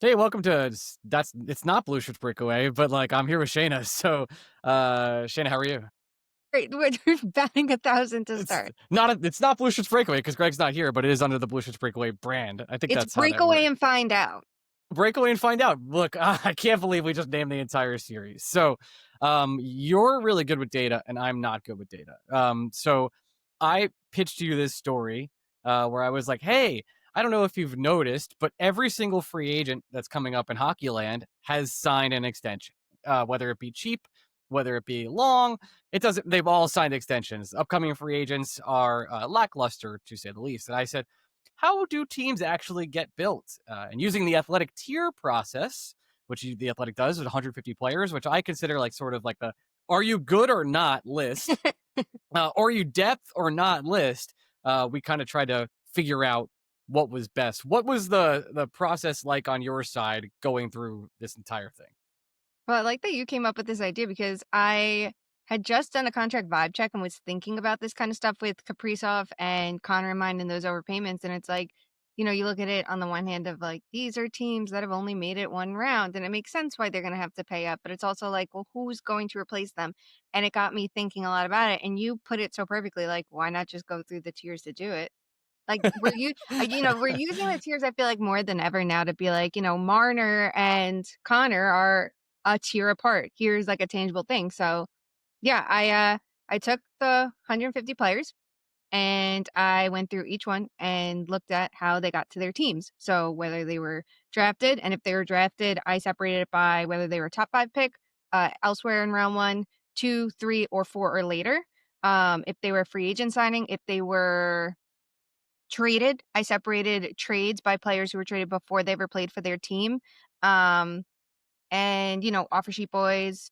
Hey, welcome to it's not Blue Shirts Breakaway, but like I'm here with Shayna. So, Shayna, how are you? Great, we're batting 1,000 to start. It's not Blue Shirts Breakaway because Greg's not here, but it is under the Blue Shirts Breakaway brand. I think It's that's how that Breakaway works. and Find Out. Breakaway and Find Out. Look, I can't believe we just named the entire series. So, you're really good with data, and I'm not good with data. So I pitched you this story where I was like, "Hey, I don't know if you've noticed, but every single free agent that's coming up in hockey land has signed an extension, whether it be cheap, whether it be long. It doesn't. They've all signed extensions. Upcoming free agents are lackluster, to say the least." And I said, how do teams actually get built? And using the athletic tier process, which the athletic does with 150 players, which I consider like sort of like the are you good or not list, or are you depth or not list. We kind of tried to figure out what was best. What was the process like on your side going through this entire thing? Well, I like that you came up with this idea because I had just done a contract vibe check and was thinking about this kind of stuff with Kaprizov and Connor in mind and those overpayments. And it's like, you look at it on the one hand of like, these are teams that have only made it one round. And it makes sense why they're going to have to pay up. But it's also like, well, who's going to replace them? And it got me thinking a lot about it. And you put it so perfectly like, why not just go through the tiers to do it? Like, we're using the tiers, I feel like, more than ever now to be like, Marner and Connor are a tier apart. Here's like a tangible thing. So yeah, I took the 150 players and I went through each one and looked at how they got to their teams. So whether they were drafted, and if they were drafted, I separated it by whether they were top 5 pick, elsewhere in round 1, 2, 3, or 4 or later. If they were free agent signing, if they were traded. I separated trades by players who were traded before they ever played for their team. Um, and, offer sheet boys,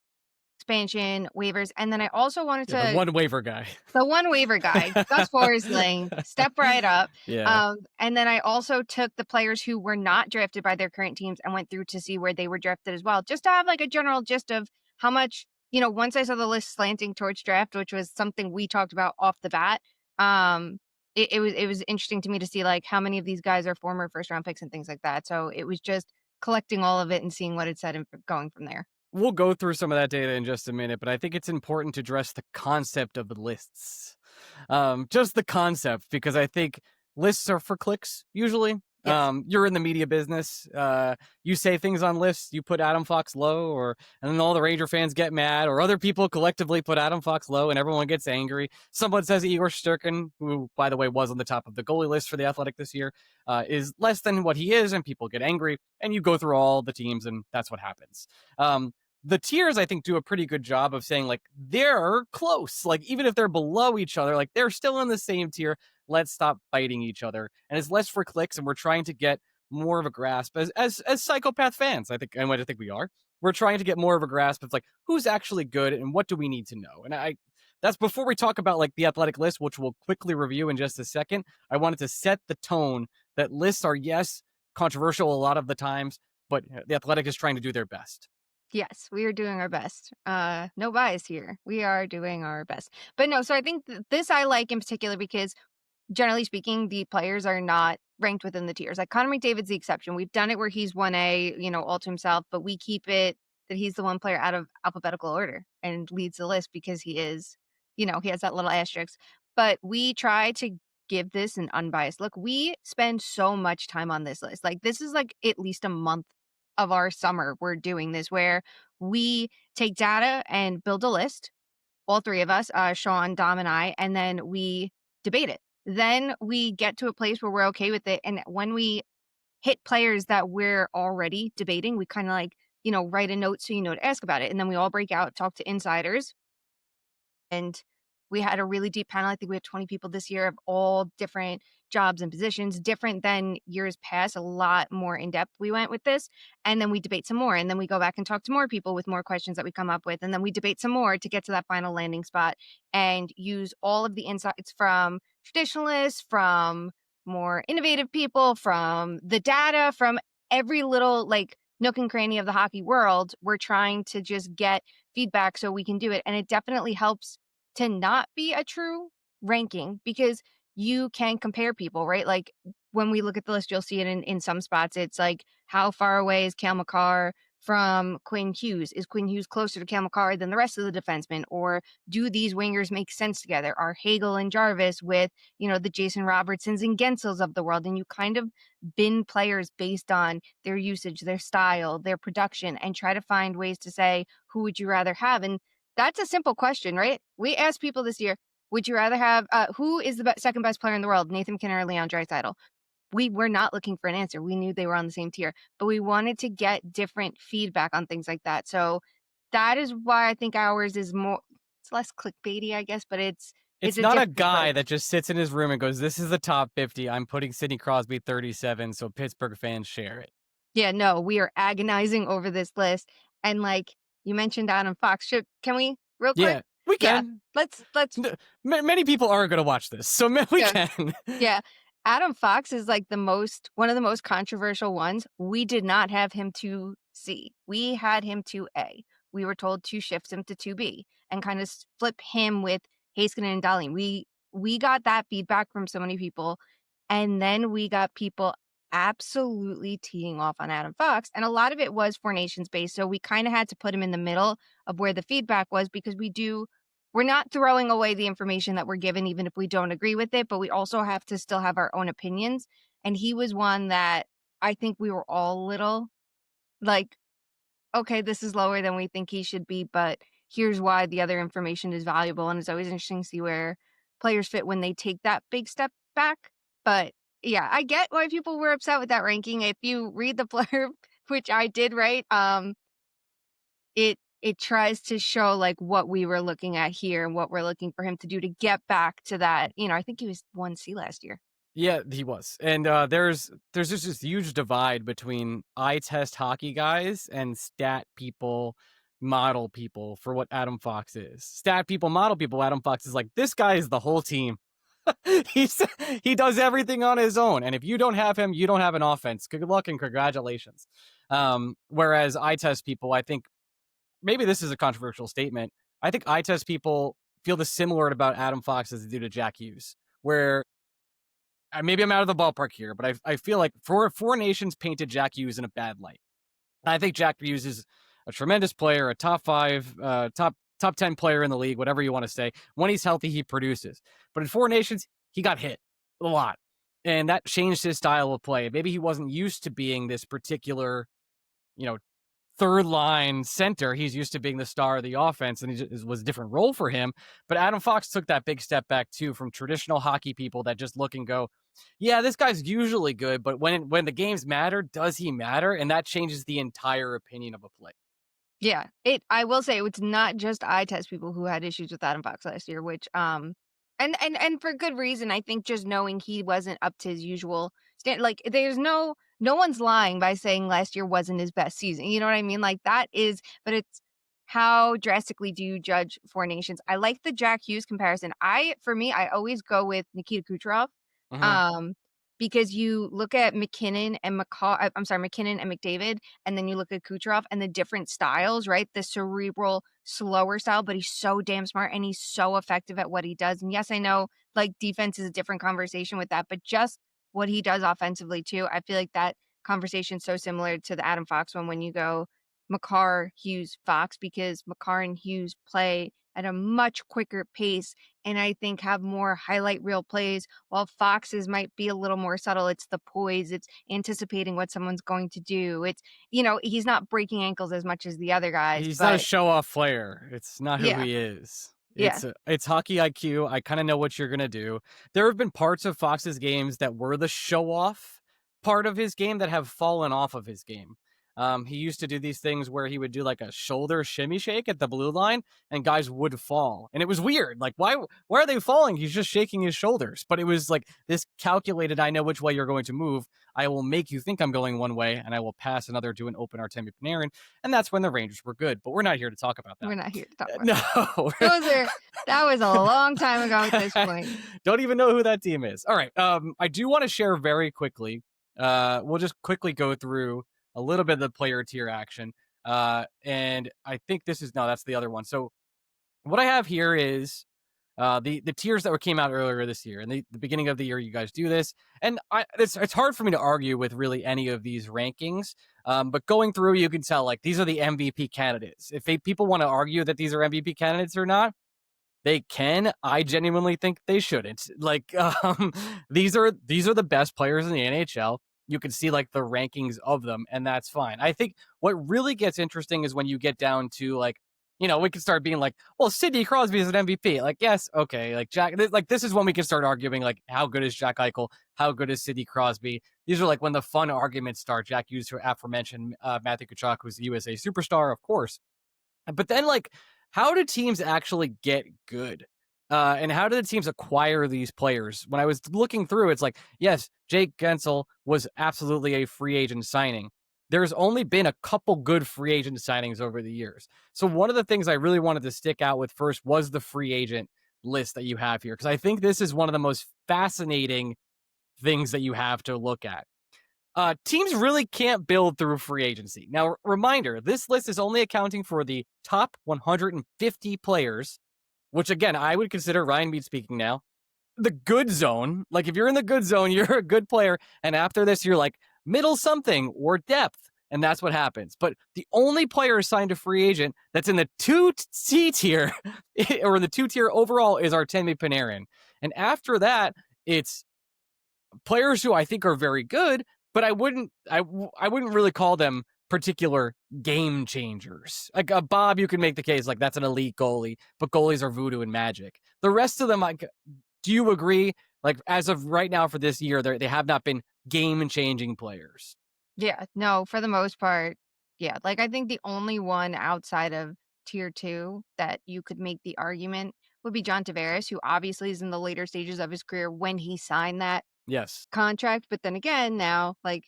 expansion, waivers. And then I also wanted Yeah, the to one waiver guy. the one waiver guy, Gus Forsling, step right up. Yeah. And then I also took the players who were not drafted by their current teams and went through to see where they were drafted as well, just to have like a general gist of how much, once I saw the list slanting towards draft, which was something we talked about off the bat. Um, it was interesting to me to see like how many of these guys are former first round picks and things like that. So it was just collecting all of it and seeing what it said and going from there. We'll go through some of that data in just a minute, but I think it's important to address the concept of the lists. Just the concept, because I think lists are for clicks usually. Yes. You're in the media business. You say things on lists. You put Adam Fox low, and then all the Ranger fans get mad, or other people collectively put Adam Fox low, and everyone gets angry. Someone says Igor Sturkin, who by the way was on the top of the goalie list for the Athletic this year, is less than what he is, and people get angry. And you go through all the teams, and that's what happens. The tiers I think do a pretty good job of saying like they're close, like even if they're below each other, like they're still in the same tier. Let's stop fighting each other, and it's less for clicks, and we're trying to get more of a grasp as psychopath fans. I think, and what I think we are, we're trying to get more of a grasp of like who's actually good and what do we need to know. And I that's before we talk about like the athletic list, which we'll quickly review in just a second. I wanted to set the tone that lists are, yes, controversial a lot of the times, but the athletic is trying to do their best. Yes, we are doing our best. No bias here. We are doing our best. But no, so I think this I like in particular because generally speaking, the players are not ranked within the tiers. Like Connor McDavid's the exception. We've done it where he's 1A, all to himself, but we keep it that he's the one player out of alphabetical order and leads the list because he is, he has that little asterisk. But we try to give this an unbiased look. We spend so much time on this list. Like this is like at least a month of our summer we're doing this where we take data and build a list, all three of us, Sean, Dom, and I, and then we debate it. Then we get to a place where we're okay with it. And when we hit players that we're already debating, we kind of like, write a note so you know to ask about it. And then we all break out, talk to insiders, and we had a really deep panel. I think we had 20 people this year of all different jobs and positions, different than years past, a lot more in depth we went with this. And then we debate some more. And then we go back and talk to more people with more questions that we come up with. And then we debate some more to get to that final landing spot and use all of the insights from traditionalists, from more innovative people, from the data, from every little like nook and cranny of the hockey world. We're trying to just get feedback so we can do it. And it definitely helps to not be a true ranking because you can compare people, right? Like when we look at the list, you'll see it in some spots. It's like, how far away is Cale Makar from Quinn Hughes? Is Quinn Hughes closer to Cale Makar than the rest of the defensemen? Or do these wingers make sense together? Are Hagel and Jarvis with, the Jason Robertsons and Gensels of the world? And you kind of bin players based on their usage, their style, their production, and try to find ways to say, who would you rather have? And that's a simple question, right? We asked people this year, would you rather have, who is the second best player in the world, Nathan McKinnon or Leon Draisaitl? We were not looking for an answer. We knew they were on the same tier, but we wanted to get different feedback on things like that. So that is why I think ours is more, it's less clickbaity, I guess, but it's It's a not a different guy approach. that just sits in his room and goes, "This is the top 50. I'm putting Sidney Crosby 37, so Pittsburgh fans share it." Yeah, no, we are agonizing over this list. And like you mentioned Adam Fox. Can we real quick? Yeah, we Yeah. can. Let's Many people aren't going to watch this, so we yeah. can. Yeah. Adam Fox is like one of the most controversial ones. We did not have him to C. We had him to A. We were told to shift him to 2B and kind of flip him with Heiskanen and Dahlin. We got that feedback from so many people. And then we got people absolutely teeing off on Adam Fox. And a lot of it was Four Nations based. So we kind of had to put him in the middle of where the feedback was, because we're not throwing away the information that we're given, even if we don't agree with it, but we also have to still have our own opinions. And he was one that I think we were all a little like, okay, this is lower than we think he should be, but here's why the other information is valuable. And it's always interesting to see where players fit when they take that big step back. But yeah, I get why people were upset with that ranking. If you read the blurb, which I did, right? It tries to show like what we were looking at here and what we're looking for him to do to get back to that. I think he was 1C last year. Yeah, he was. And there's just this huge divide between eye test hockey guys and stat people, model people for what Adam Fox is. Stat people, model people, Adam Fox is like, this guy is the whole team. He's he does everything on his own, and if you don't have him, you don't have an offense. Good luck and congratulations. Whereas eye test people, I think maybe this is a controversial statement. I think eye test people feel the similar about Adam Fox as they do to Jack Hughes, where maybe I'm out of the ballpark here, but I feel like Four Nations painted Jack Hughes in a bad light. I think Jack Hughes is a tremendous player, a top 5, top 10 player in the league, whatever you want to say. When he's healthy, he produces. But in Four Nations, he got hit a lot, and that changed his style of play. Maybe he wasn't used to being this particular, you know, third line center. He's used to being the star of the offense, and it was a different role for him. But Adam Fox took that big step back too, from traditional hockey people that just look and go, yeah, this guy's usually good, but when the games matter, does he matter? And that changes the entire opinion of a play. Yeah, I will say it's not just eye test people who had issues with Adam Fox last year, which and for good reason. I think just knowing he wasn't up to his usual stand, like there's no one's lying by saying last year wasn't his best season. You know what I mean? Like that is, but it's how drastically do you judge Four Nations? I like the Jack Hughes comparison. For me, I always go with Nikita Kucherov. Mm-hmm. Um, because you look at McKinnon and McKinnon and McDavid, and then you look at Kucherov and the different styles, right? The cerebral, slower style, but he's so damn smart and he's so effective at what he does. And yes, I know like defense is a different conversation with that, but just what he does offensively too. I feel like that conversation is so similar to the Adam Fox one when you go Makar, Hughes, Fox, because Makar and Hughes play at a much quicker pace and I think have more highlight reel plays, while Fox's might be a little more subtle. It's the poise, it's anticipating what someone's going to do. He's not breaking ankles as much as the other guys, He's not a but show off player. It's not who yeah, he is. yeah, It's hockey IQ. I kind of know what you're gonna do. There have been parts of Fox's games that were the show off part of his game that have fallen off of his game. He used to do these things where he would do like a shoulder shimmy shake at the blue line, and guys would fall, and it was weird. Like, why are they falling? He's just shaking his shoulders. But it was like this calculated. I know which way you're going to move. I will make you think I'm going one way, and I will pass another to an open Artemi Panarin, and that's when the Rangers were good. But we're not here to talk about that. we're not here to talk about that. No. That was a long time ago at this point. Don't even know who that team is. All right. I do want to share very quickly. We'll just quickly go through a little bit of the player tier action. And I think that's the other one. So what I have here is The tiers that came out earlier this year and the beginning of the year, you guys do this, and it's hard for me to argue with really any of these rankings. But going through, you can tell like these are the MVP candidates. If people want to argue that these are MVP candidates or not, they can. I genuinely think they shouldn't. Like, these are the best players in the NHL. You can see like the rankings of them, and that's fine. I think what really gets interesting is when you get down to like, we can start being like, well, Sidney Crosby is an MVP. Like, yes, okay, like this is when we can start arguing like, how good is Jack Eichel? How good is Sidney Crosby? These are like when the fun arguments start. Jack used her aforementioned Matthew Tkachuk, who's the USA superstar, of course. But then, like, how do teams actually get good? And how do the teams acquire these players? When I was looking through, it's like, yes, Jake Gensel was absolutely a free agent signing. There's only been a couple good free agent signings over the years. So one of the things I really wanted to stick out with first was the free agent list that you have here, because I think this is one of the most fascinating things that you have to look at. Teams really can't build through free agency. Now, reminder, this list is only accounting for the top 150 players, which again, I would consider, Ryan Mead speaking now, the good zone. Like if you're in the good zone, you're a good player. And after this, you're like middle something or depth. And that's what happens. But the only player assigned to free agent that's in the 2C tier or the 2 tier overall is Artemi Panarin. And after that, it's players who I think are very good, but I wouldn't really call them particular game changers. Like Bob, you can make the case like that's an elite goalie, but goalies are voodoo and magic. The rest of them, like, do you agree? Like as of right now for this year, they have not been game changing players. Yeah, no, for the most part, yeah. Like I think the only one outside of tier 2 that you could make the argument would be John Tavares, who obviously is in the later stages of his career when he signed that Yes. contract. But then again, now, like,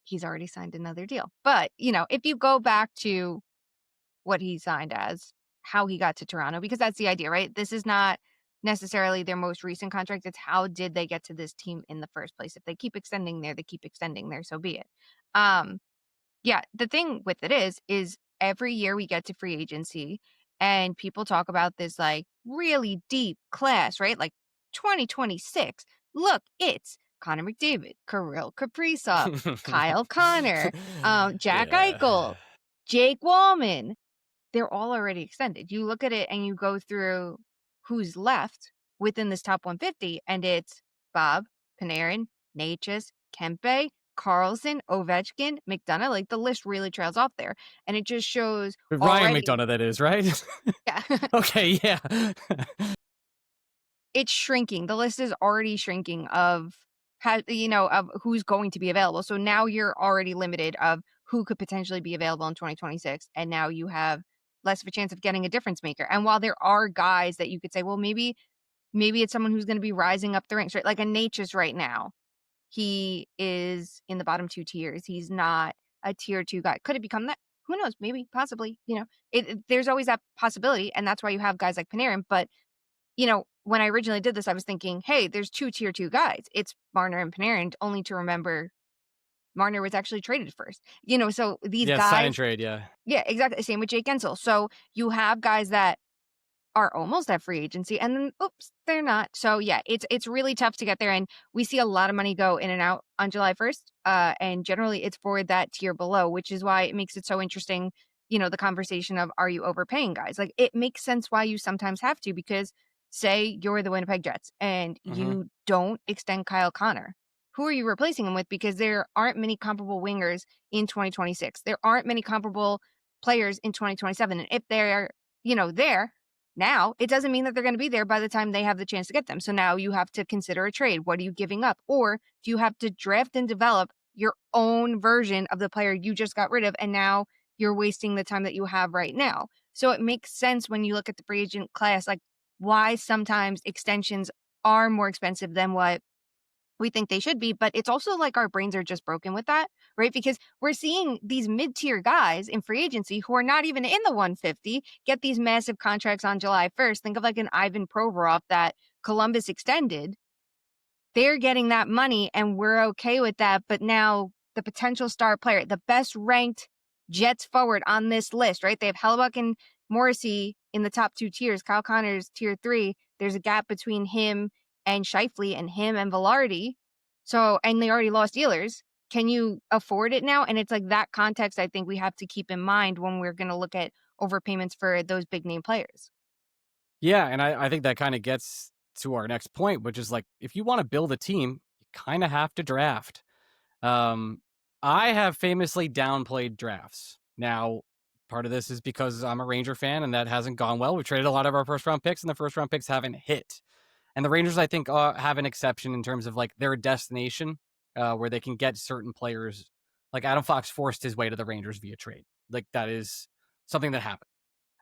he's already signed another deal. But, if you go back to what he signed as, how he got to Toronto, because that's the idea, right? This is not necessarily their most recent contract. It's how did they get to this team in the first place? If they keep extending there, they keep extending there, so be it. Yeah, the thing with it is every year we get to free agency and people talk about this like really deep class, right? Like 2026. Look, it's Connor McDavid, Kirill Kaprizov, Kyle Connor, Jack Yeah. Eichel, Jake Wallman. They're all already extended. You look at it and you go through who's left within this top 150, and it's Bob, Panarin, Natchez, Kempe, Carlson, Ovechkin, McDonough. Like the list really trails off there. And it just shows Ryan already. McDonough, that is, right? Yeah. Okay, yeah. It's shrinking. The list is already shrinking of of who's going to be available. So now you're already limited of who could potentially be available in 2026. And now you have less of a chance of getting a difference maker. And while there are guys that you could say, well, maybe it's someone who's going to be rising up the ranks, right? Like a Natchez right now. He is in the bottom 2 tiers. He's not a tier 2 guy. Could it become that? Who knows? Maybe, possibly, there's always that possibility. And that's why you have guys like Panarin. But when I originally did this, I was thinking, hey, there's 2 tier 2 guys. It's Marner and Panarin, only to remember Marner was actually traded first. So these Yeah, guys. sign and trade, yeah. Yeah, exactly. Same with Jake Gensel. So you have guys that are almost at free agency and then oops, they're not. So yeah, it's really tough to get there. And we see a lot of money go in and out on July 1st. And generally it's for that tier below, which is why it makes it so interesting, the conversation of are you overpaying guys? Like it makes sense why you sometimes have to, because say you're the Winnipeg Jets and you don't extend Kyle Connor. Who are you replacing him with? Because there aren't many comparable wingers in 2026. There aren't many comparable players in 2027. And if they're, there now, it doesn't mean that they're going to be there by the time they have the chance to get them. So now you have to consider a trade. What are you giving up? Or do you have to draft and develop your own version of the player you just got rid of? And now you're wasting the time that you have right now. So it makes sense when you look at the free agent class, like why sometimes extensions are more expensive than what we think they should be. But it's also like our brains are just broken with that, right? Because we're seeing these mid-tier guys in free agency who are not even in the 150 get these massive contracts on July 1st. Think of like an Ivan Provorov that Columbus extended. They're getting that money and we're okay with that. But now the potential star player, the best ranked Jets forward on this list, right? They have Hellebuck and Morrissey in the top 2 tiers, Kyle Connor's tier 3, there's a gap between him and Scheifele and him and Velarde. So, and they already lost Ehlers. Can you afford it now? And it's like that context I think we have to keep in mind when we're going to look at overpayments for those big name players. Yeah, and I think that kind of gets to our next point, which is like if you want to build a team, you kind of have to draft. Um, I have famously downplayed drafts. Now, part of this is because I'm a Ranger fan and that hasn't gone well. We've traded a lot of our first round picks and the first round picks haven't hit. And the Rangers, I think, have an exception in terms of like their destination where they can get certain players. Like Adam Fox forced his way to the Rangers via trade. Like that is something that happened.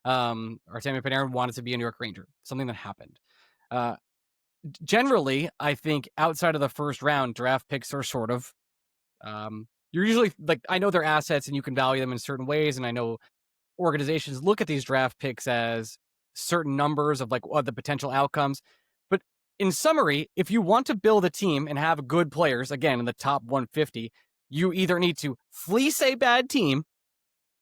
Artemi Panarin wanted to be a New York Ranger, something that happened. Uh, Generally, I think outside of the first round, draft picks are sort of you're usually like I know their assets and you can value them in certain ways, and I know organizations look at these draft picks as certain numbers of like what the potential outcomes. But in summary, if you want to build a team and have good players, again in the top 150, you either need to fleece a bad team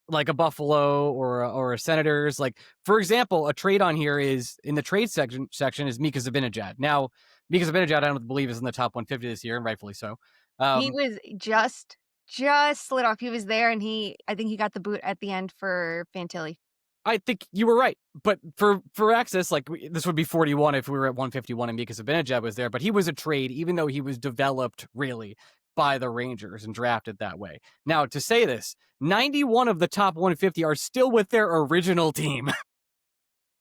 like a Buffalo or a Senators. Like for example, a trade on here is in the trade section is Mika Zibanejad. Now, Mika Zibanejad, I don't believe is in the top 150 this year, and rightfully so. He was just slid off. He was there, and I think he got the boot at the end for Fantilli. I think you were right, but for access, like this would be 41 if we were at 151 and Mika Zibanejad was there. But he was a trade, even though he was developed really by the Rangers and drafted that way. Now, to say this, 91 of the top 150 are still with their original team.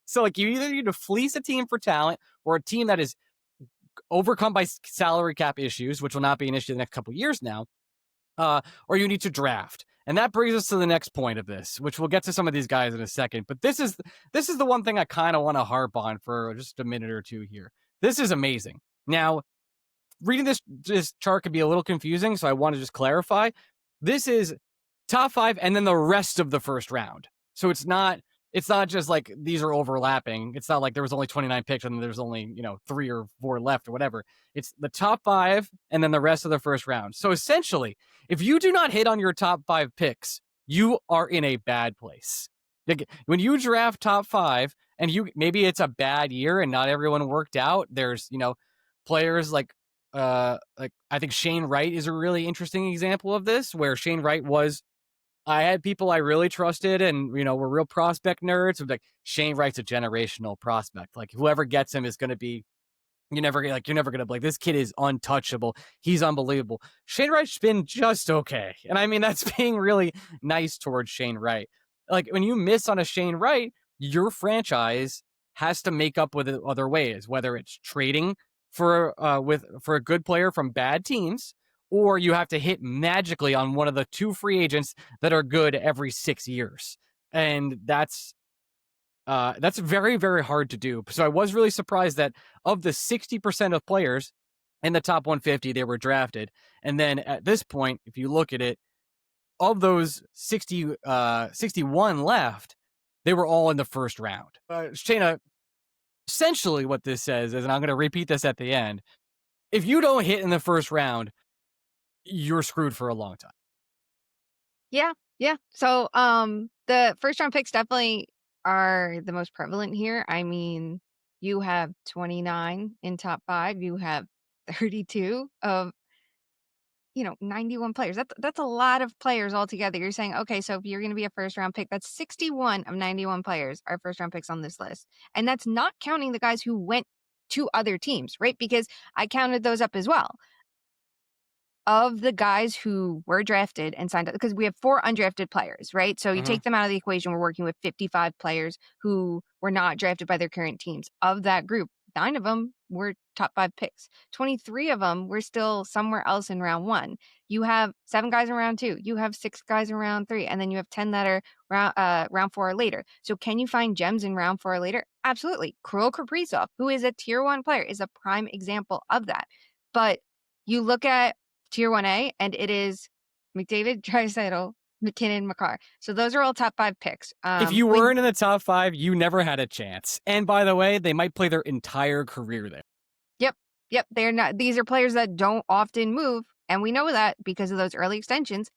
So, like, you either need to fleece a team for talent or a team that is overcome by salary cap issues, which will not be an issue the next couple of years now, or you need to draft. And that brings us to the next point of this, which we'll get to some of these guys in a second. But this is the one thing I kind of want to harp on for just a minute or two here. This is amazing. Now, reading this chart could be a little confusing, so I want to just clarify. This is top 5 and then the rest of the first round. So it's not just like these are overlapping. It's not like there was only 29 picks and there's only, 3 or 4 left or whatever. It's the top 5 and then the rest of the first round. So essentially, if you do not hit on your top 5 picks, you are in a bad place. Like when you draft top 5 and maybe it's a bad year and not everyone worked out, there's, players like I think Shane Wright is a really interesting example of this, where Shane Wright I had people I really trusted and, were real prospect nerds. Like Shane Wright's a generational prospect. Like whoever gets him is going to be, you're never going to be like, this kid is untouchable. He's unbelievable. Shane Wright's been just okay. And I mean, that's being really nice towards Shane Wright. Like when you miss on a Shane Wright, your franchise has to make up with it other ways, whether it's trading for a good player from bad teams, or you have to hit magically on one of the 2 free agents that are good every 6 years. And that's very, very hard to do. So I was really surprised that of the 60% of players in the top 150, they were drafted. And then at this point, if you look at it, of those 61 left, they were all in the first round. Shayna, essentially what this says is, and I'm going to repeat this at the end, if you don't hit in the first round, you're screwed for a long time. Yeah. So the first round picks definitely are the most prevalent here. I mean, you have 29 in top 5, you have 32 of 91 players. That's a lot of players altogether. You're saying, okay, so if you're going to be a first round pick, that's 61 of 91 players are first round picks on this list. And that's not counting the guys who went to other teams, right? Because I counted those up as well. Of the guys who were drafted and signed up, because we have 4 undrafted players, right? So you take them out of the equation, we're working with 55 players who were not drafted by their current teams. Of that group, 9 of them were top 5 picks. 23 of them were still somewhere else in round 1. You have 7 guys in round 2. You have 6 guys in round 3. And then you have 10 that are round 4 or later. So can you find gems in round 4 or later? Absolutely. Kirill Kaprizov, who is a tier 1 player, is a prime example of that. But you look at tier 1A, and it is McDavid, Draisaitl, McKinnon, Makar. So those are all top 5 picks. If you weren't in the top 5, you never had a chance. And by the way, they might play their entire career there. Yep. They're not. These are players that don't often move, and we know that because of those early extensions.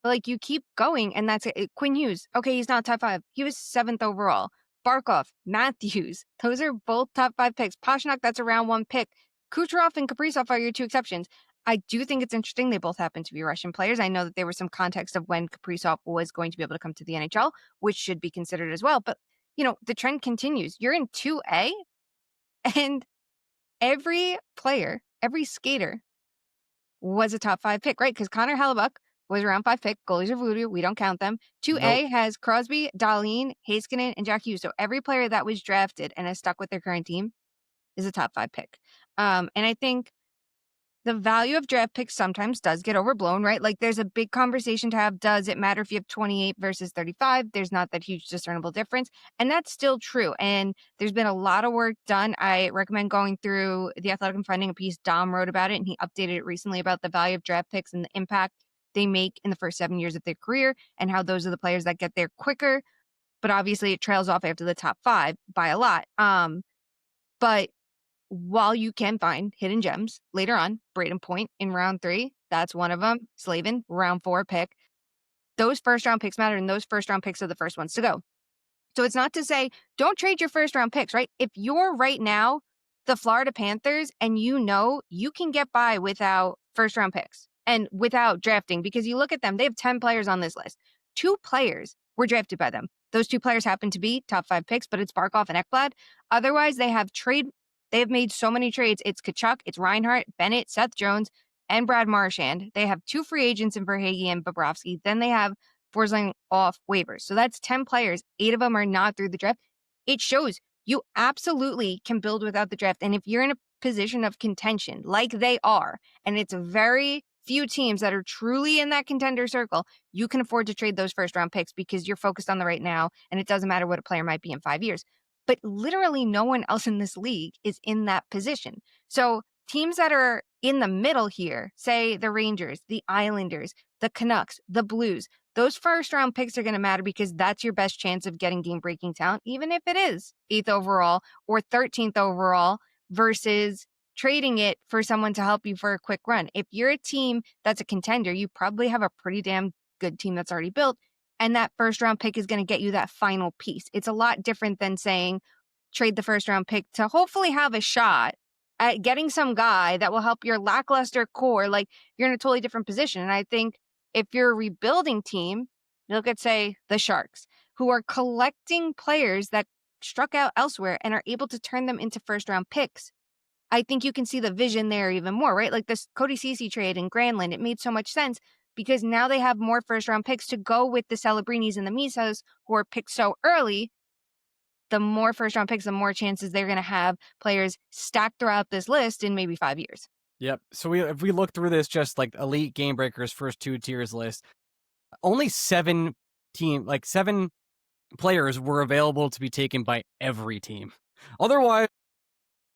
Like, you keep going, and that's it. Quinn Hughes, okay, he's not top 5. He was 7th overall. Barkov, Matthews, those are both top 5 picks. Pastrnak, that's a round 1 pick. Kucherov and Kaprizov are your 2 exceptions. I do think it's interesting they both happen to be Russian players. I know that there was some context of when Kaprizov was going to be able to come to the NHL, which should be considered as well. But, the trend continues. You're in 2A, and every player, every skater was a top 5 pick, right? Because Connor Hellebuck was a round 5 pick. Goalies are voodoo. We don't count them. 2A Nope. has Crosby, Dahlin, Heiskanen, and Jack Hughes. So every player that was drafted and has stuck with their current team is a top 5 pick. And I think the value of draft picks sometimes does get overblown, right? Like, there's a big conversation to have. Does it matter if you have 28 versus 35? There's not that huge discernible difference. And that's still true. And there's been a lot of work done. I recommend going through The Athletic and finding a piece. Dom wrote about it, and he updated it recently about the value of draft picks and the impact they make in the first 7 years of their career, and how those are the players that get there quicker. But obviously it trails off after the top 5 by a lot. But while you can find hidden gems later on, Braden Point in round 3, that's one of them. Slavin, round 4 pick. Those first round picks matter, and those first round picks are the first ones to go. So it's not to say don't trade your first round picks, right? If you're right now the Florida Panthers and you can get by without first round picks and without drafting, because you look at them, they have 10 players on this list. 2 players were drafted by them. Those 2 players happen to be top 5 picks, but it's Barkov and Ekblad. Otherwise, they have made so many trades. It's Kachuk, it's Reinhart, Bennett, Seth Jones, and Brad Marchand. They have 2 free agents in Verhaeghe and Bobrovsky. Then they have Forsling off waivers. So that's 10 players. 8 of them are not through the draft. It shows you absolutely can build without the draft. And if you're in a position of contention like they are, and it's very few teams that are truly in that contender circle, you can afford to trade those first round picks because you're focused on the right now, and it doesn't matter what a player might be in 5 years. But literally no one else in this league is in that position. So teams that are in the middle here, say the Rangers, the Islanders, the Canucks, the Blues, those first round picks are going to matter because that's your best chance of getting game breaking talent, even if it is 8th overall or 13th overall versus trading it for someone to help you for a quick run. If you're a team that's a contender, you probably have a pretty damn good team that's already built. And that first round pick is going to get you that final piece. It's a lot different than saying trade the first round pick to hopefully have a shot at getting some guy that will help your lackluster core. Like, you're in a totally different position. And I think if you're a rebuilding team, look at, say, the Sharks, who are collecting players that struck out elsewhere and are able to turn them into first round picks. I think you can see the vision there even more, right? Like this Cody Ceci trade in Granlund, it made so much sense because now they have more first round picks to go with the Celebrinis and the Misos who are picked so early. The more first round picks, the more chances they're going to have players stacked throughout this list in maybe 5 years. Yep. So if we look through this just like elite game breakers first 2 tiers list, only 7 players were available to be taken by every team. Otherwise,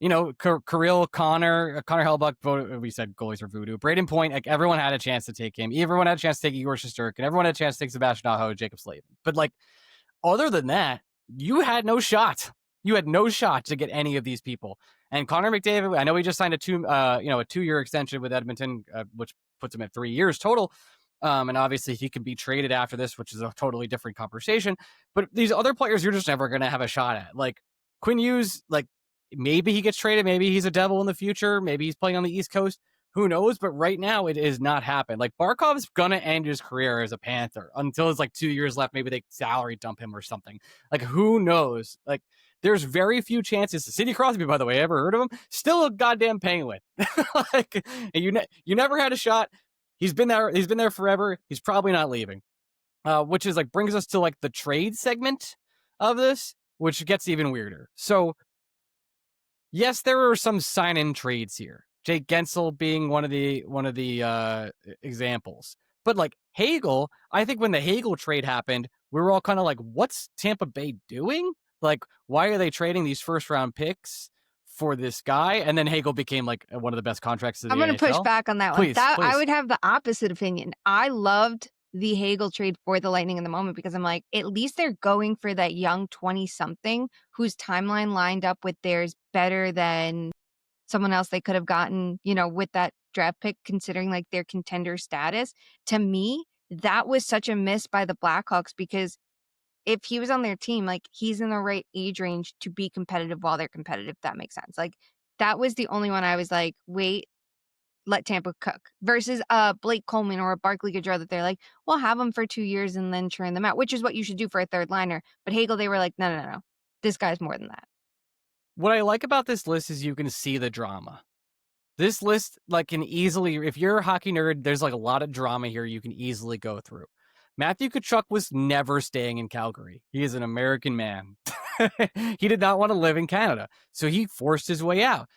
Kirill, Connor Hellebuck, we said goalies are voodoo. Braden Point, like everyone had a chance to take him. Everyone had a chance to take Igor Shesterkin, and everyone had a chance to take Sebastian Aho, Jacob Slavin. But like, other than that, you had no shot. You had no shot to get any of these people. And Connor McDavid, I know he just signed a 2-year extension with Edmonton, which puts him at 3 years total. And obviously he can be traded after this, which is a totally different conversation. But these other players, you're just never going to have a shot at. Like Quinn Hughes, like maybe he gets traded. Maybe he's a Devil in the future. Maybe he's playing on the East Coast. Who knows? But right now it is not happened. Like Barkov's going to end his career as a Panther until it's like 2 years left. Maybe they salary dump him or something. Like who knows? Like there's very few chances. Sidney Crosby, by the way, ever heard of him? Still a goddamn Penguin. Like you never had a shot. He's been there forever. He's probably not leaving. Which is like brings us to like the trade segment of this, which gets even weirder. So yes, there are some sign-in trades here. Jake Gensel being one of the examples. But like Hagel, I think when the Hagel trade happened, we were all kind of like, what's Tampa Bay doing? Like, why are they trading these first round picks for this guy? And then Hagel became like one of the best contracts in the I'm going to push NHL. back on that Please, one. please. I would have the opposite opinion. I loved the Hagel trade for the Lightning in the moment because I'm like, at least they're going for that young 20-something whose timeline lined up with theirs better than someone else they could have gotten, with that draft pick, considering like their contender status. To me, that was such a miss by the Blackhawks because if he was on their team, like, he's in the right age range to be competitive while they're competitive, if that makes sense. Like, that was the only one I was like, "Wait, let Tampa cook," versus a Blake Coleman or a Barclay Goodrow that they're like, "We'll have them for 2 years and then churn them out," which is what you should do for a third liner. But Hagel, they were like, "No, no, no, no. This guy's more than that." What I like about this list is you can see the drama. This list, like, can easily, if you're a hockey nerd, there's like a lot of drama here you can easily go through. Matthew Tkachuk was never staying in Calgary. He is an American man. He did not want to live in Canada, so he forced his way out.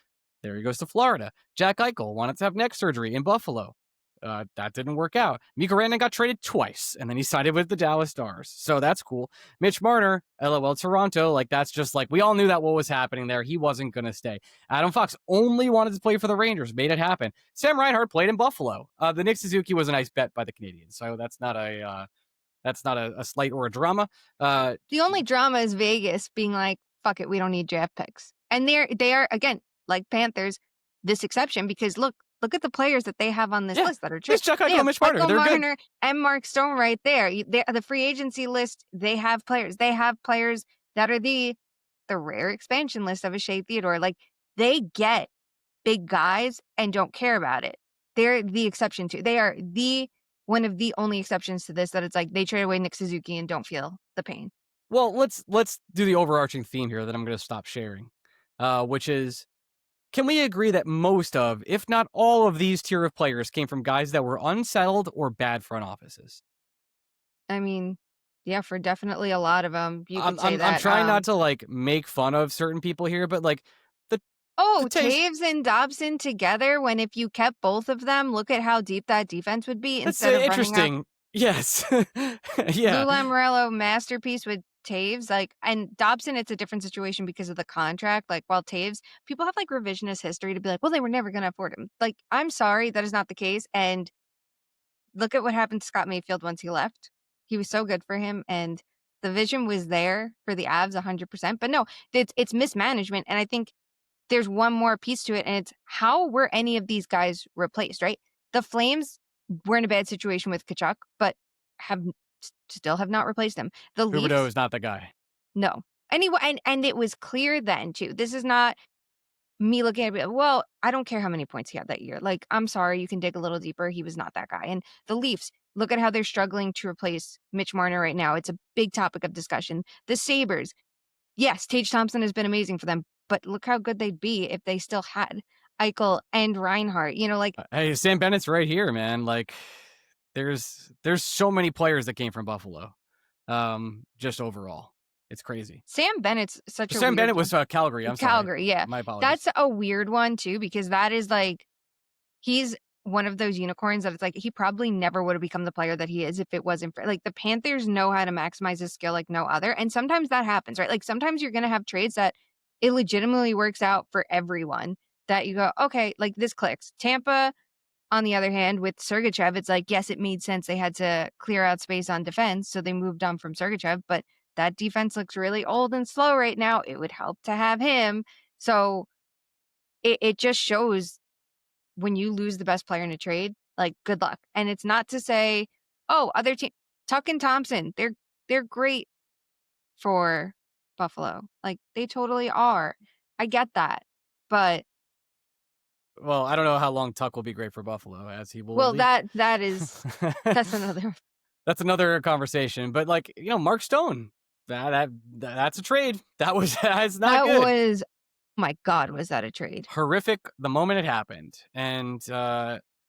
There he goes to Florida. Jack Eichel wanted to have neck surgery in Buffalo. That didn't work out. Mika Rantanen got traded twice, and then he signed with the Dallas Stars. So that's cool. Mitch Marner, LOL Toronto, like that's just like, we all knew that what was happening there. He wasn't going to stay. Adam Fox only wanted to play for the Rangers, made it happen. Sam Reinhart played in Buffalo. The Nick Suzuki was a nice bet by the Canadians. So that's not a slight or a drama. The only drama is Vegas being like, "Fuck it, we don't need draft picks." And they are, again, like Panthers, this exception because look at the players that they have on this Yeah, list that are it's trade. Jack They Eichel, have Mitch Marner. Michael They're good. Marner and Mark Stone right there. The free agency list, they have players. They have players that are the rare expansion list of a Shea Theodore. Like, they get big guys and don't care about it. They're the exception to. They are the one of the only exceptions to this that it's like they trade away Nick Suzuki and don't feel the pain. Well, let's do the overarching theme here that I'm going to stop sharing, which is, can we agree that most of, if not all of these tier of players came from guys that were unsettled or bad front offices? I mean, yeah, for definitely a lot of them, you I'm could say I'm, I'm that. trying not to like make fun of certain people here, but like the the Oh, taste. Taves and Dobson together, when if you kept both of them, look at how deep that defense would be That's instead of running out interesting. Yes, yeah. Lou Lamoriello masterpiece with Taves. Like, and Dobson, it's a different situation because of the contract. Like, while Taves, people have like revisionist history to be like, well, they were never going to afford him. Like, I'm sorry, that is not the case. And look at what happened to Scott Mayfield once he left. He was so good for him, and the vision was there for the Avs 100%. But no, it's mismanagement. And I think there's one more piece to it, and it's how were any of these guys replaced, right? The Flames were in a bad situation with Kachuk, but still have not replaced him. The Huberdeau Leafs, is not the guy. no. Anyway, and it was clear then too. This is not me looking at it, well, I don't care how many points he had that year. Like, I'm sorry, you can dig a little deeper. He was not that guy. And the Leafs, look at how they're struggling to replace Mitch Marner right now. It's a big topic of discussion. The Sabres, yes, Tage Thompson has been amazing for them, but look how good they'd be if they still had Eichel and Reinhart. You know, like, Hey, Sam Bennett's right here, man. Like, there's so many players that came from Buffalo. Just overall, it's crazy. Sam Bennett's such a Sam weird Bennett one. was Calgary. I'm sorry. Calgary, yeah. My apologies. That's a weird one too, because that is like, he's one of those unicorns that it's like he probably never would have become the player that he is if it wasn't for, like, the Panthers know how to maximize his skill like no other. And sometimes that happens, right? Like, sometimes you're going to have trades that it legitimately works out for everyone, that you go, okay, like, this clicks. Tampa, on the other hand, with Sergachev, it's like, yes, it made sense. They had to clear out space on defense, so they moved on from Sergachev, but that defense looks really old and slow right now. It would help to have him. So it just shows, when you lose the best player in a trade, like, good luck. And it's not to say, oh, other team, Tuck and Thompson, they're great for Buffalo. Like, they totally are. I get that. But Well, I don't know how long Tuck will be great for Buffalo, as he will well, leave. that's another. That's another conversation. But like, Mark Stone, that's a trade. That's not That good. was, my God, was that a trade? Horrific the moment it happened, and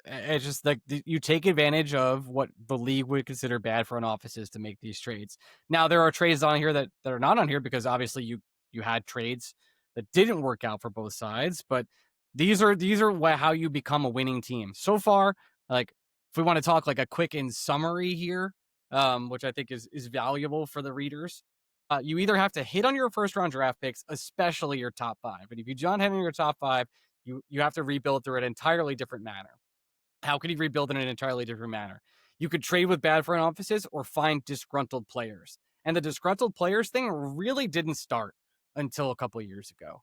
it's just like you take advantage of what the league would consider bad front offices to make these trades. Now there are trades on here that are not on here because obviously you had trades that didn't work out for both sides, but these are how you become a winning team so far. Like, if we want to talk like a quick in summary here, which I think is valuable for the readers. You either have to hit on your first round draft picks, especially your top five. And if you don't hit on your top five, you have to rebuild through an entirely different manner. How could you rebuild in an entirely different manner? You could trade with bad front offices or find disgruntled players. And the disgruntled players thing really didn't start until a couple of years ago.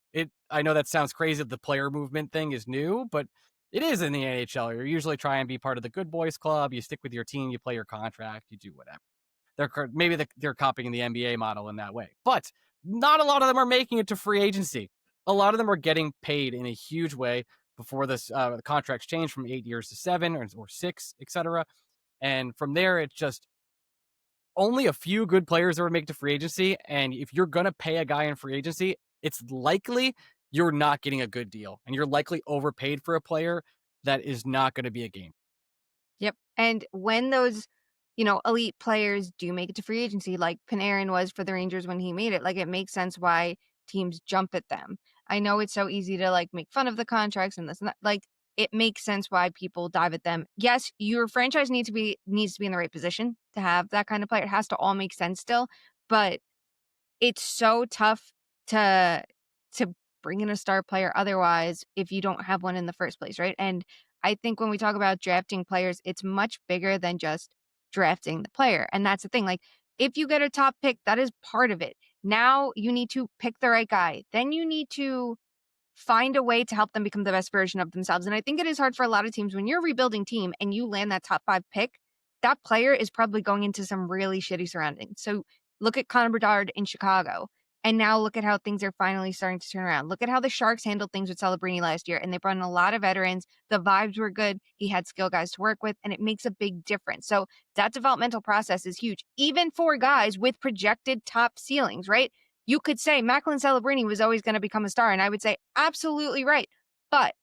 I know that sounds crazy that the player movement thing is new, but It is in the NHL. You're usually trying to be part of the good boys club. You stick with your team, you play your contract, you do whatever. They're copying the NBA model in that way, but not a lot of them are making it to free agency. A lot of them are getting paid in a huge way before this the contracts change from 8 years to 7 or 6, etc. And from there, it's just only a few good players ever make it to free agency. And if you're gonna pay a guy in free agency, it's likely you're not getting a good deal, and you're likely overpaid for a player that is not going to be a game. Yep. And when those, elite players do make it to free agency, like Panarin was for the Rangers when he made it, like it makes sense why teams jump at them. I know it's so easy to like make fun of the contracts and this and that. Like it makes sense why people dive at them. Yes, your franchise needs to be in the right position to have that kind of player. It has to all make sense still, but it's so tough to to bring in a star player otherwise if you don't have one in the first place, right? And I think when we talk about drafting players, it's much bigger than just drafting the player. And that's the thing. Like if you get a top pick, that is part of it. Now you need to pick the right guy. Then you need to find a way to help them become the best version of themselves. And I think it is hard for a lot of teams when you're a rebuilding team and you land that top 5 pick, that player is probably going into some really shitty surroundings. So look at Connor Bedard in Chicago. And now look at how things are finally starting to turn around. Look at how the Sharks handled things with Celebrini last year. And they brought in a lot of veterans. The vibes were good. He had skill guys to work with, and it makes a big difference. So that developmental process is huge, even for guys with projected top ceilings, right? You could say Macklin Celebrini was always going to become a star. And I would say, absolutely right. But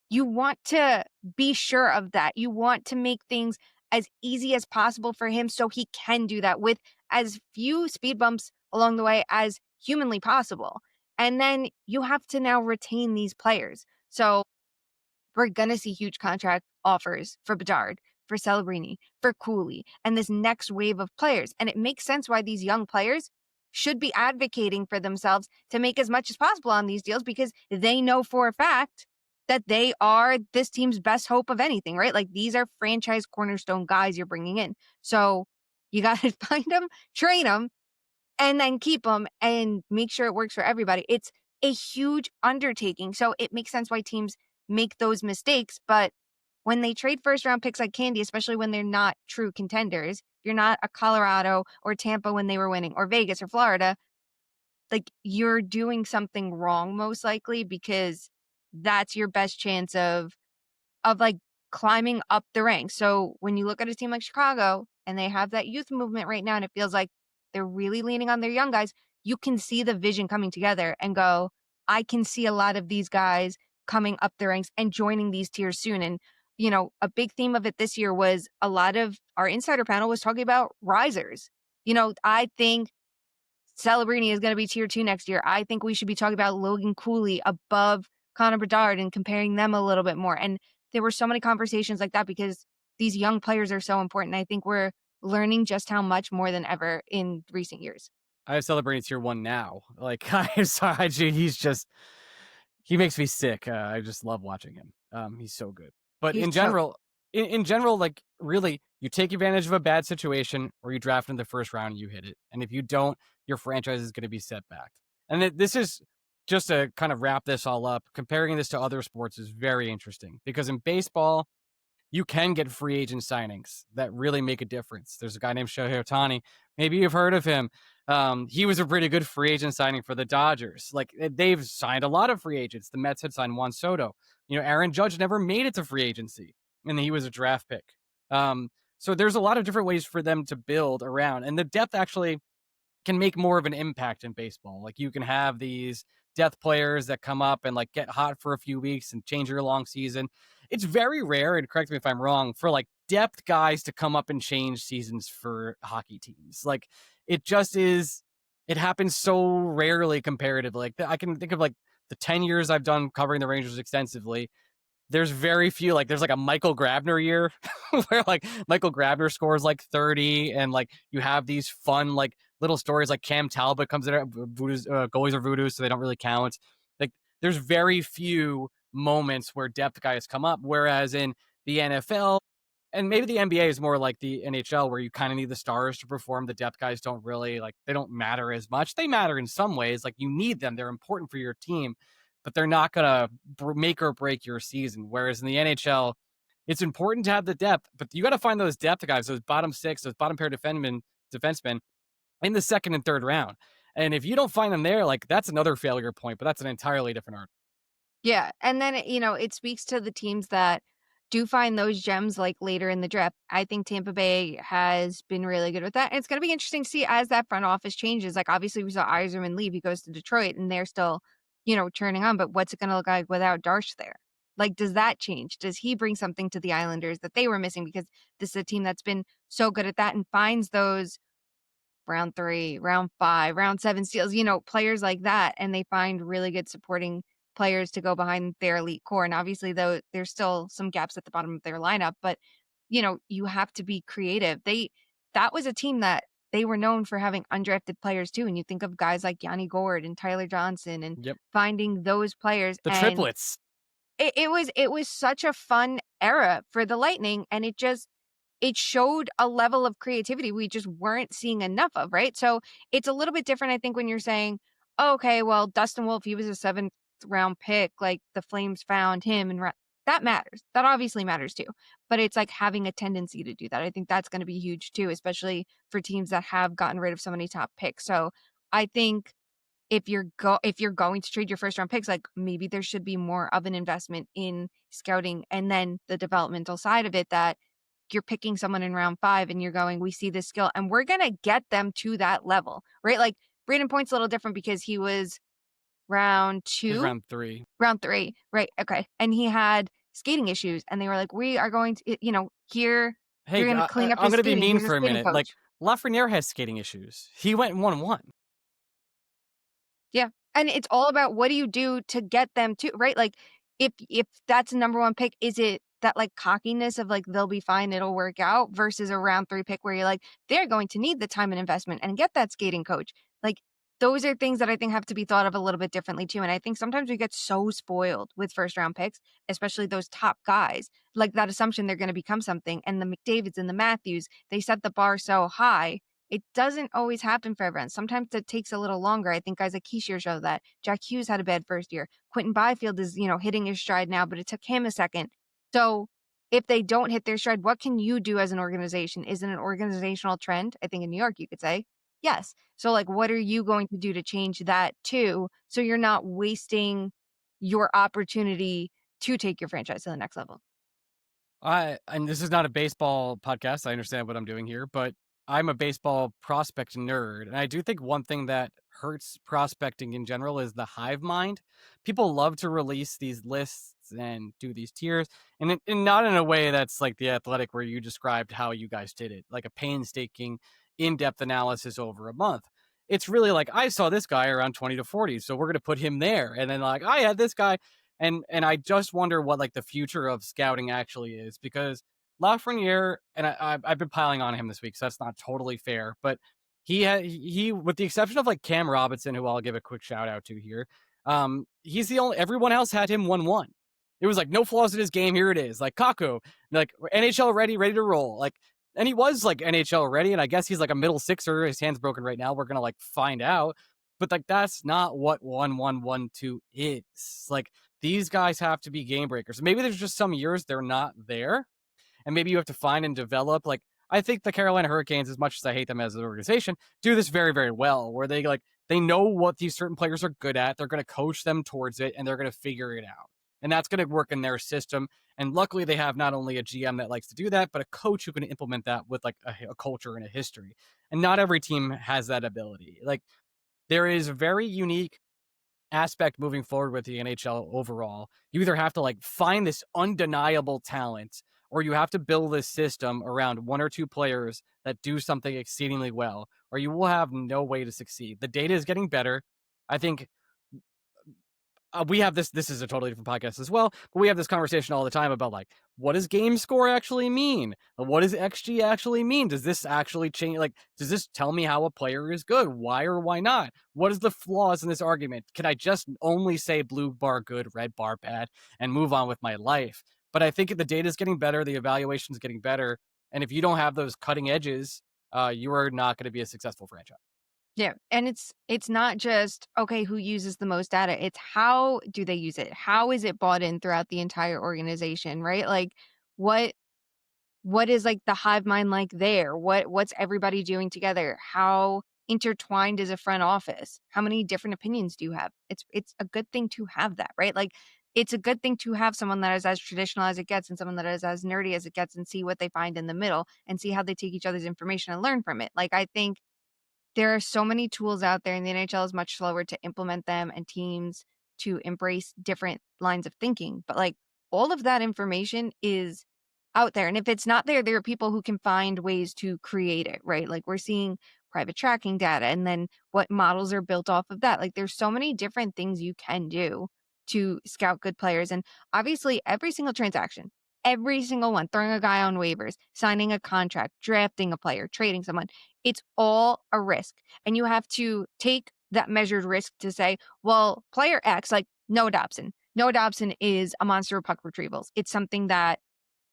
you want to be sure of that. You want to make things as easy as possible for him so he can do that with as few speed bumps along the way as humanly possible. And then you have to now retain these players. So we're gonna see huge contract offers for Bedard, for Celebrini, for Cooley, and this next wave of players. And it makes sense why these young players should be advocating for themselves to make as much as possible on these deals because they know for a fact that they are this team's best hope of anything, right? Like these are franchise cornerstone guys you're bringing in. So you got to find them, train them, and then keep them and make sure it works for everybody. It's a huge undertaking. So it makes sense why teams make those mistakes. But when they trade first round picks like candy, especially when they're not true contenders, you're not a Colorado or Tampa when they were winning, or Vegas or Florida, like you're doing something wrong most likely because that's your best chance of like climbing up the ranks. So when you look at a team like Chicago and they have that youth movement right now and it feels like they're really leaning on their young guys, you can see the vision coming together and go, I can see a lot of these guys coming up the ranks and joining these tiers soon. And, a big theme of it this year was a lot of our insider panel was talking about risers. I think Celebrini is going to be tier 2 next year. I think we should be talking about Logan Cooley above Connor Bedard and comparing them a little bit more. And there were so many conversations like that because these young players are so important. I think we're learning just how much more than ever in recent years. I have Celebrini tier 1 now. Like, I'm sorry, he makes me sick. I just love watching him. He's so good. But He's in so general, like really, you take advantage of a bad situation or you draft in the first round and you hit it. And if you don't, your franchise is going to be set back. And this is just to kind of wrap this all up. Comparing this to other sports is very interesting because in baseball, you can get free agent signings that really make a difference. There's a guy named Shohei Ohtani. Maybe you've heard of him. He was a pretty good free agent signing for the Dodgers. Like they've signed a lot of free agents. The Mets had signed Juan Soto. Aaron Judge never made it to free agency, and he was a draft pick. So there's a lot of different ways for them to build around, and the depth actually can make more of an impact in baseball. Like you can have these depth players that come up and like get hot for a few weeks and change your long season. It's very rare, and correct me if I'm wrong, for like depth guys to come up and change seasons for hockey teams. Like it just is, it happens so rarely comparatively. Like I can think of like the 10 years I've done covering the Rangers extensively, there's very few, like there's like a Michael Grabner year where like Michael Grabner scores like 30 and like you have these fun like little stories like Cam Talbot comes in, goalies are voodoo, so they don't really count. Like there's very few moments where depth guys come up, whereas in the NFL and maybe the NBA is more like the NHL where you kind of need the stars to perform. The depth guys don't really like, they don't matter as much. They matter in some ways, like you need them. They're important for your team. but they're not gonna make or break your season. Whereas in the NHL, it's important to have the depth, but you got to find those depth guys, those bottom six, those bottom pair defensemen in the second and third round. And if you don't find them there, like that's another failure point, but that's an entirely different art. Yeah, and then, it speaks to the teams that do find those gems, like, later in the draft. I think Tampa Bay has been really good with that, and it's gonna be interesting to see as that front office changes, like, obviously, we saw Yzerman leave, he goes to Detroit, and they're still, churning on, but what's it gonna look like without Darsh there? Like, does that change? Does he bring something to the Islanders that they were missing? Because this is a team that's been so good at that and finds those round 3, round 5, round 7 steals, players like that, and they find really good supporting players to go behind their elite core, and obviously, though, there's still some gaps at the bottom of their lineup, but, you have to be creative. That was a team that they were known for having undrafted players too, and you think of guys like Yanni Gourde and Tyler Johnson and Yep. finding those players, The and triplets. it was such a fun era for the Lightning, and it showed a level of creativity we just weren't seeing enough of, right? So it's a little bit different, I think, when you're saying, "Oh, okay, well, Dustin Wolf, he was a seventh round pick, like the Flames found him and that matters. That obviously matters too. But it's like having a tendency to do that. I think that's going to be huge too, especially for teams that have gotten rid of so many top picks. So I think if you're going to trade your first round picks, like maybe there should be more of an investment in scouting and then the developmental side of it that you're picking someone in round 5 and you're going, we see this skill and we're going to get them to that level, right? Like Braden Point's a little different because he was round It was 2, round 3. round 3, right? Okay. And he had skating issues and they were like, we are going to, here, you're Hey, going to clean up I'm his gonna be skating. mean Here's a for a skating minute. Like coach. Lafreniere has skating issues. He went 1-1. Yeah. And it's all about what do you do to get them to, right? Like if that's a number 1 pick, is it that like cockiness of like they'll be fine, it'll work out versus a round 3 pick where you're like, they're going to need the time and investment and get that skating coach. Like those are things that I think have to be thought of a little bit differently too. And I think sometimes we get so spoiled with first round picks, especially those top guys, like that assumption they're going to become something. And the McDavids and the Matthews, they set the bar so high it doesn't always happen for everyone. Sometimes it takes a little longer. I think guys like Keishier show that. Jack Hughes had a bad first year. Quentin Byfield is, hitting his stride now, but it took him a second. So if they don't hit their stride, what can you do as an organization? Is it an organizational trend? I think in New York you could say yes. So like what are you going to do to change that too? So you're not wasting your opportunity to take your franchise to the next level. And this is not a baseball podcast. I understand what I'm doing here, but I'm a baseball prospect nerd. And I do think one thing that hurts prospecting in general is the hive mind. People love to release these lists and do these tiers, and not in a way that's like the athletic where you described how you guys did it, like a painstaking, in depth analysis over a month. It's really like, I saw this guy around 20 to 40, so we're going to put him there. And then, like, I had this guy and I just wonder what like the future of scouting actually is because Lafreniere and I've been piling on him this week, so that's not totally fair. But he with the exception of like Cam Robinson, who I'll give a quick shout out to here, he's the only. Everyone else had him 1-1. It was like no flaws in his game. Here it is, like Kako, like NHL ready to roll. Like, and he was like NHL ready, and I guess he's like a middle sixer. His hand's broken right now. We're gonna like find out. But like that's not what 1-1-1-2 is. Like these guys have to be game breakers. Maybe there's just some years they're not there, and maybe you have to find and develop. Like I think the Carolina Hurricanes, as much as I hate them as an organization, do this very, very well. Where they know what these certain players are good at. They're going to coach them towards it, and they're going to figure it out. And that's going to work in their system. And luckily, they have not only a GM that likes to do that, but a coach who can implement that with like a culture and a history. And not every team has that ability. Like there is a very unique aspect moving forward with the NHL overall. You either have to like find this undeniable talent or you have to build this system around 1 or 2 players that do something exceedingly well, or you will have no way to succeed. The data is getting better. I think we have this is a totally different podcast as well, but we have this conversation all the time about like, what does game score actually mean? What does XG actually mean? Does this actually change? Like, does this tell me how a player is good? Why or why not? What is the flaws in this argument? Can I just only say blue bar good, red bar bad, and move on with my life? But I think the data is getting better, the evaluation is getting better, and if you don't have those cutting edges, you are not going to be a successful franchise. Yeah, and it's not just, okay, who uses the most data, it's how do they use it? How is it bought in throughout the entire organization, right? Like, what what is, like, the hive mind like there? What's everybody doing together? How intertwined is a front office? How many different opinions do you have? It's a good thing to have that, right? Like, it's a good thing to have someone that is as traditional as it gets and someone that is as nerdy as it gets and see what they find in the middle and see how they take each other's information and learn from it. Like, I think there are so many tools out there, and the NHL is much slower to implement them and teams to embrace different lines of thinking. But like all of that information is out there. And if it's not there, there are people who can find ways to create it, right? Like we're seeing private tracking data and then what models are built off of that. Like there's so many different things you can do to scout good players. And obviously, every single transaction, every single one, throwing a guy on waivers, signing a contract, drafting a player, trading someone, it's all a risk. And you have to take that measured risk to say, well, player X, like Noah Dobson. Noah Dobson is a monster of puck retrievals. It's something that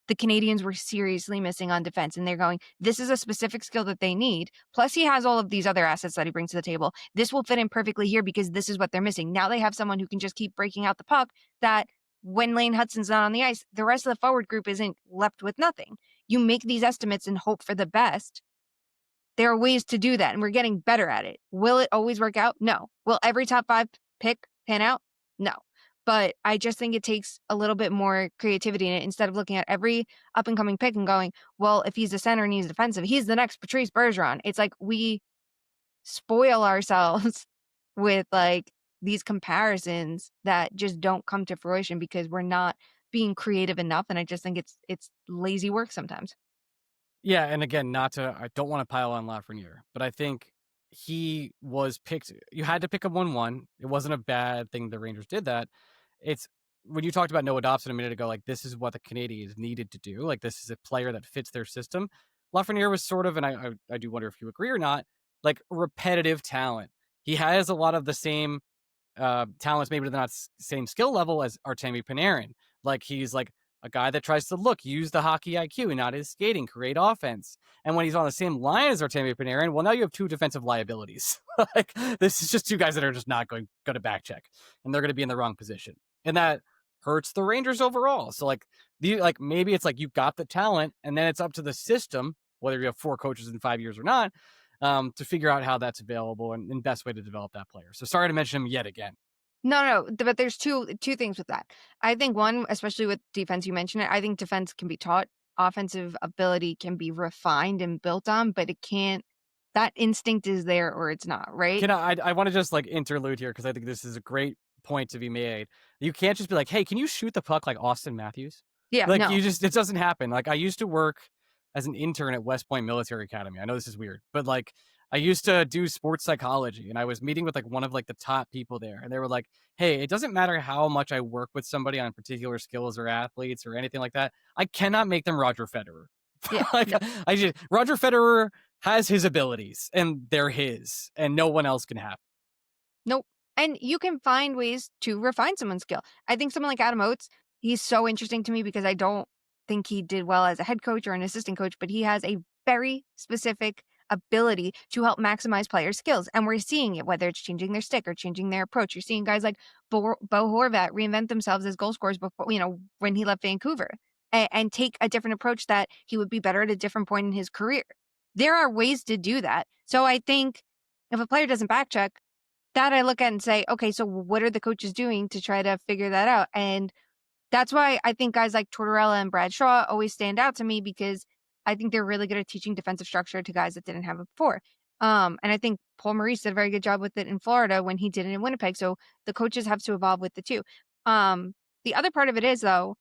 the Canadians were seriously missing on defense. And they're going, this is a specific skill that they need. Plus, he has all of these other assets that he brings to the table. This will fit in perfectly here because this is what they're missing. Now they have someone who can just keep breaking out the puck that when Lane Hudson's not on the ice, the rest of the forward group isn't left with nothing. You make these estimates and hope for the best. There are ways to do that, and we're getting better at it. Will it always work out? No. Will every top 5 pick pan out? No. But I just think it takes a little bit more creativity in it instead of looking at every up and coming pick and going, well, if he's a center and he's defensive, he's the next Patrice Bergeron. It's like we spoil ourselves with like these comparisons that just don't come to fruition because we're not being creative enough. And I just think it's lazy work sometimes. Yeah, and again, not to I don't wanna pile on Lafreniere, but I think he was picked you had to pick a 1-1. It wasn't a bad thing the Rangers did that. It's when you talked about Noah Dobson a minute ago, like, this is what the Canadiens needed to do, like, this is a player that fits their system. Lafreniere was sort of, and I do wonder if you agree or not, like, repetitive talent. He has a lot of the same talents, maybe they're not same skill level as Artemi Panarin. Like he's like a guy that tries to use the hockey IQ and not his skating, create offense. And when he's on the same line as Artemi Panarin, well, now you have two defensive liabilities. Like this is just two guys that are just not going to back check, and they're going to be in the wrong position, and that hurts the Rangers overall. So like maybe it's like you've got the talent, and then it's up to the system, whether you have 4 coaches in 5 years or not, to figure out how that's available and best way to develop that player. So sorry to mention him yet again. No, no, but there's two things with that. I think one, especially with defense, you mentioned it. I think defense can be taught. Offensive ability can be refined and built on, but it can't. That instinct is there or it's not, right? Can I want to just like interlude here because I think this is a great point to be made. You can't just be like, "Hey, can you shoot the puck like Austin Matthews?" Yeah, Like no. you just it doesn't happen. Like I used to work as an intern at West Point Military Academy. I know this is weird, but like I used to do sports psychology and I was meeting with like one of like the top people there and they were like, "Hey, it doesn't matter how much I work with somebody on particular skills or athletes or anything like that. I cannot make them Roger Federer." Yeah, Like no, I just Roger Federer has his abilities and they're his and no one else can have. nope. And you can find ways to refine someone's skill. I think someone like Adam Oates, he's so interesting to me because I don't think he did well as a head coach or an assistant coach, but he has a very specific ability to help maximize players' skills. And we're seeing it, whether it's changing their stick or changing their approach. You're seeing guys like Bo Horvat reinvent themselves as goal scorers before, when he left Vancouver and take a different approach that he would be better at a different point in his career. There are ways to do that. So I think if a player doesn't back check, that I look at and say, "Okay, so what are the coaches doing to try to figure that out?" And that's why I think guys like Tortorella and Bradshaw always stand out to me because I think they're really good at teaching defensive structure to guys that didn't have it before. And I think Paul Maurice did a very good job with it in Florida when he did it in Winnipeg. So the coaches have to evolve with it too. The other part of it is though,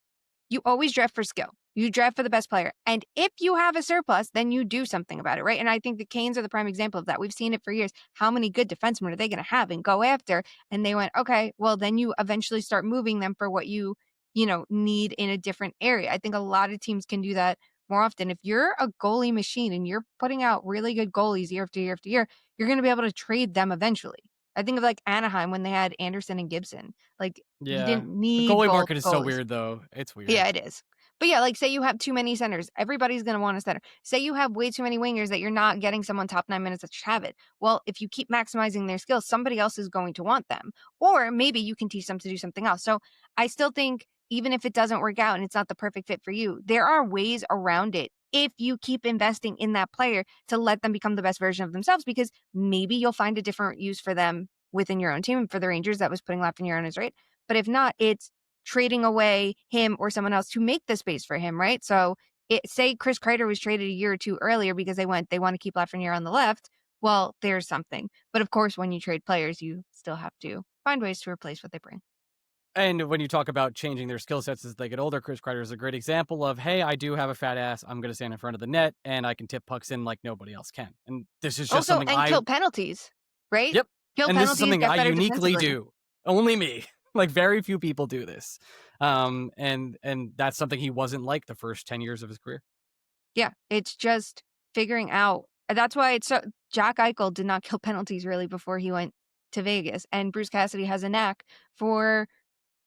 you always draft for skill. You draft for the best player. And if you have a surplus, then you do something about it, right? And I think the Canes are the prime example of that. We've seen it for years. How many good defensemen are they going to have and go after? And they went, okay, well, then you eventually start moving them for what you need in a different area. I think a lot of teams can do that more often. If you're a goalie machine and you're putting out really good goalies year after year after year, you're going to be able to trade them eventually. I think of like Anaheim when they had Anderson and Gibson. Like you Yeah. didn't The need goalie both market is so goalies. weird though. It's weird. Yeah, it is. But yeah, like say you have too many centers. Everybody's going to want a center. Say you have way too many wingers that you're not getting someone top 9 minutes that should have it. Well, if you keep maximizing their skills, somebody else is going to want them. Or maybe you can teach them to do something else. So I still think even if it doesn't work out and it's not the perfect fit for you, there are ways around it if you keep investing in that player to let them become the best version of themselves, because maybe you'll find a different use for them within your own team. And for the Rangers, that was putting Lafreniere on his right. But if not, it's trading away him or someone else to make the space for him, right? So say Chris Kreider was traded a year or two earlier because they want to keep Lafreniere on the left. Well, there's something. But of course, when you trade players, you still have to find ways to replace what they bring. And when you talk about changing their skill sets as they get older, Chris Kreider is a great example of, hey, I do have a fat ass. I'm going to stand in front of the net and I can tip pucks in like nobody else can. And this is just Also, something and kill penalties, right? Yep. Kill And penalties, this is something get I better uniquely defensively. do. Only me. Like very few people do this. And that's something he wasn't like the first 10 years of his career. Yeah, it's just figuring out. That's why it's so. Jack Eichel did not kill penalties really before he went to Vegas, and Bruce Cassidy has a knack for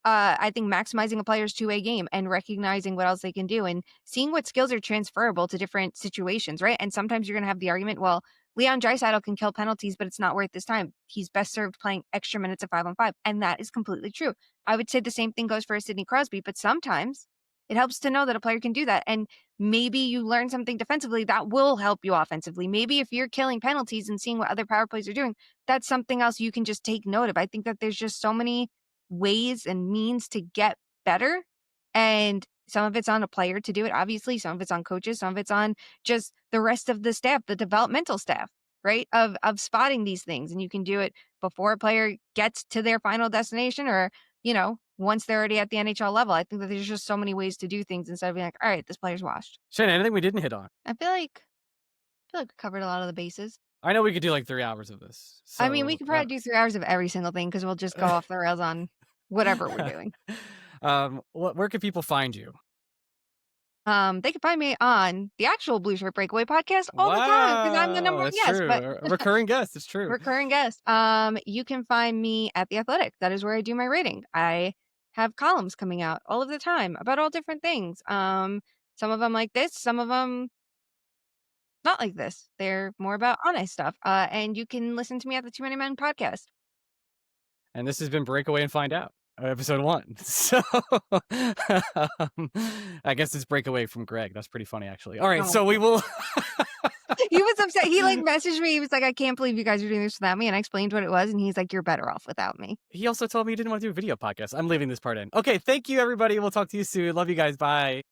I think maximizing a player's two-way game and recognizing what else they can do and seeing what skills are transferable to different situations, right? And sometimes you're going to have the argument, well, Leon Draisaitl can kill penalties, but it's not worth this time. He's best served playing extra minutes of 5-on-5, and that is completely true. I would say the same thing goes for a Sidney Crosby, but sometimes it helps to know that a player can do that, and maybe you learn something defensively that will help you offensively. Maybe if you're killing penalties and seeing what other power plays are doing, that's something else you can just take note of. I think that there's just so many ways and means to get better. And some of it's on a player to do it, obviously. Some of it's on coaches. Some of it's on just the rest of the staff, the developmental staff, right? Of spotting these things. And you can do it before a player gets to their final destination or, once they're already at the NHL level. I think that there's just so many ways to do things instead of being like, all right, this player's washed. Shayna, anything we didn't hit on? I feel like we covered a lot of the bases. I know we could do like 3 hours of this. So, I mean, we could probably do 3 hours of every single thing because we'll just go off the rails on whatever we're doing. Where can people find you? They can find me on the actual Blue Shirt Breakaway podcast all the time because I'm the number one That's guest. true. But A recurring guest. It's true. recurring guest. You can find me at The Athletic. That is where I do my rating. I have columns coming out all of the time about all different things. Some of them like this, some of them not like this. They're more about honest stuff. And you can listen to me at the Too Many Men podcast. And this has been Breakaway and Find Out, episode 1. So I guess it's Breakaway from Greg. That's pretty funny, actually. All right, so we will. He was upset. He messaged me. He was like, I can't believe you guys are doing this without me. And I explained what it was. And he's like, you're better off without me. He also told me he didn't want to do a video podcast. I'm leaving this part in. Okay, thank you, everybody. We'll talk to you soon. Love you guys. Bye.